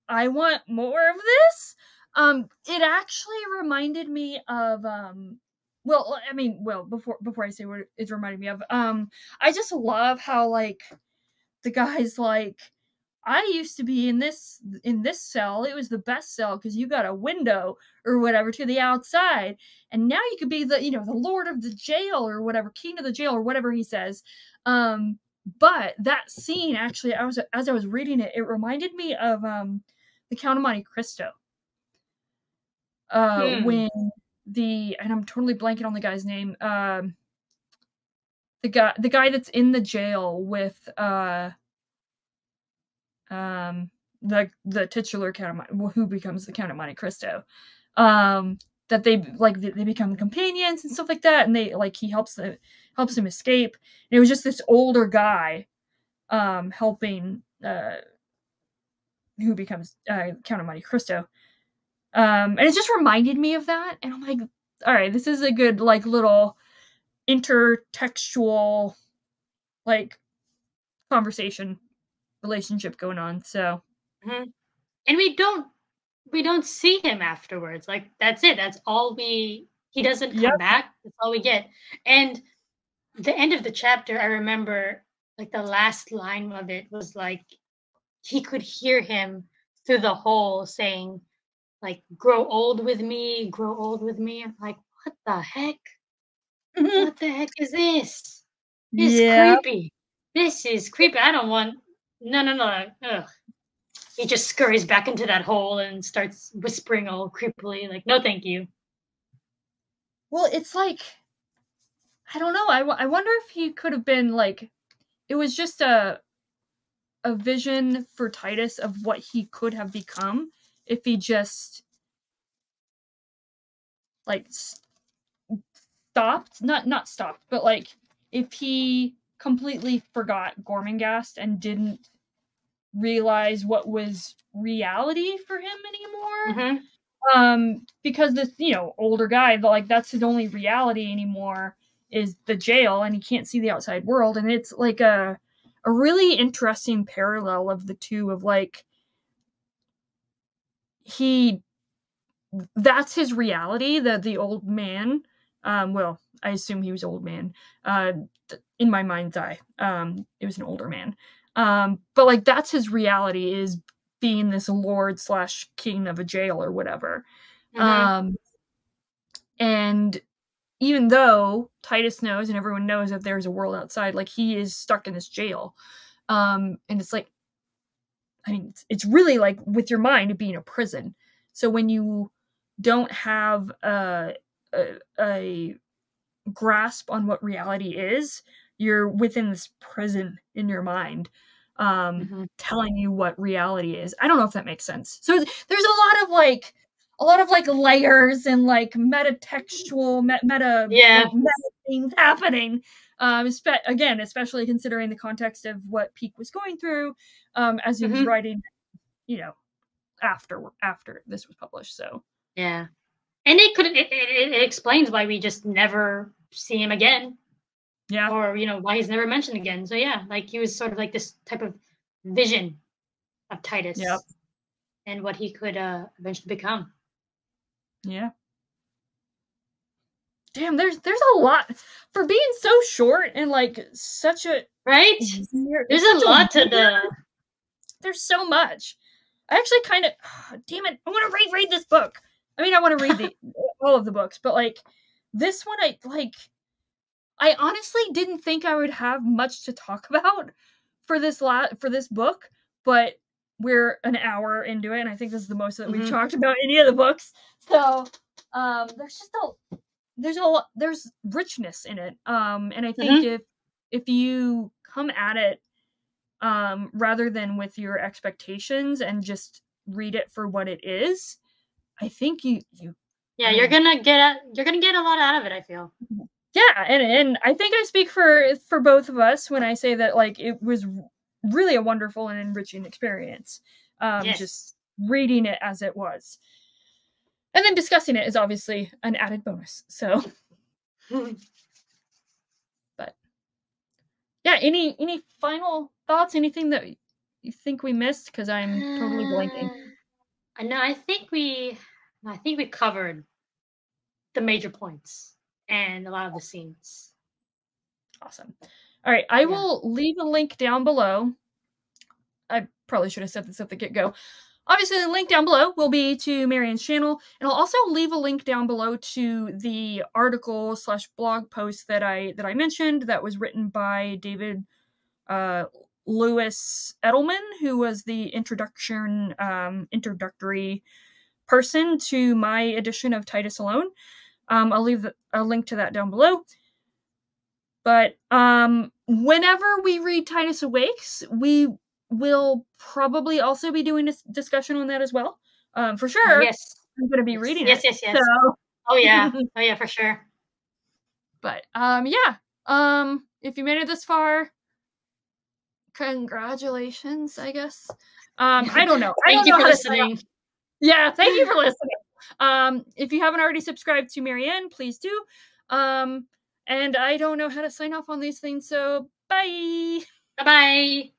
A: I want more of this. It actually reminded me of before I say what it reminded me of, I just love how like the guy's like, I used to be in this cell. It was the best cell because you got a window or whatever to the outside, and now you could be the the lord of the jail or whatever, king of the jail or whatever he says. But that scene actually, as I was reading it, it reminded me of the Count of Monte Cristo. When and I'm totally blanking on the guy's name. The guy that's in the jail with the titular Count of who becomes the Count of Monte Cristo. That they become companions and stuff like that, and they like he helps him escape. And it was just this older guy helping who becomes Count of Monte Cristo. And it just reminded me of that, and I'm like, all right, this is a good like little intertextual like conversation relationship going on. So
B: and we don't see him afterwards. Like, that's it. That's all he doesn't come back. That's all we get. And the end of the chapter, I remember like the last line of it was like he could hear him through the hole saying like, grow old with me. I'm like, what the heck? What the heck is this? This is
A: Yeah.
B: creepy. This is creepy. I don't want. No. Ugh. He just scurries back into that hole and starts whispering all creepily, like, "No, thank you."
A: Well, it's like, I don't know. I wonder if he could have been like, it was just a vision for Titus of what he could have become if he just like stopped, not stopped, but like if he completely forgot Gormenghast and didn't realize what was reality for him anymore. Because this, older guy, like that's his only reality anymore is the jail, and he can't see the outside world. And it's like a really interesting parallel of the two, of like that's his reality, the old man. Well, I assume he was old man. In my mind's eye, it was an older man. But like that's his reality, is being this lord / king of a jail or whatever. And even though Titus knows and everyone knows that there's a world outside, like he is stuck in this jail. And it's like, I mean, it's really like with your mind being a prison. So when you don't have a grasp on what reality is, you're within this prison in your mind, telling you what reality is. I don't know if that makes sense. So there's a lot of layers and like metatextual meta things happening. Again, especially considering the context of what Peake was going through, as he was writing, after this was published. So
B: yeah, and it explains why we just never see him again.
A: Yeah.
B: Or why he's never mentioned again. So yeah, like he was sort of like this type of vision of Titus.
A: Yep.
B: And what he could eventually become.
A: Yeah. Damn, there's a lot for being so short and like such a
B: right. There's a lot to
A: There's so much. I actually kind of, damn it, I want to reread this book. I mean, I want to read all of the books, but like this one, I honestly didn't think I would have much to talk about for this book, but we're an hour into it, and I think this is the most that we've talked about any of the books. So there's just there's richness in it, and I think if you come at it rather than with your expectations and just read it for what it is, I think you're
B: gonna get a lot out of it, I feel.
A: Yeah, and I think I speak for both of us when I say that like it was really a wonderful and enriching experience. Just reading it as it was. And then discussing it is obviously an added bonus. So but yeah, any final thoughts? Anything that you think we missed? Because I'm totally blanking.
B: No, I think we covered the major points and a lot of the scenes.
A: Awesome. All right, I will leave a link down below. I probably should have said this at the get-go. Obviously, the link down below will be to Marianne's channel, and I'll also leave a link down below to the article / blog post that I mentioned that was written by David Lewis Edelman, who was the introductory person to my edition of Titus Alone. I'll leave a link to that down below. But whenever we read Titus Awakes, we will probably also be doing a discussion on that as well. For sure.
B: Yes.
A: I'm going to be reading
B: it. Yes.
A: So.
B: Oh yeah. Oh yeah, for sure.
A: But yeah. If you made it this far, congratulations, I guess. I don't know.
B: Thank you for listening.
A: Yeah, thank you for listening. If you haven't already subscribed to Marianne, please do. And I don't know how to sign off on these things, so bye.
B: Bye-bye.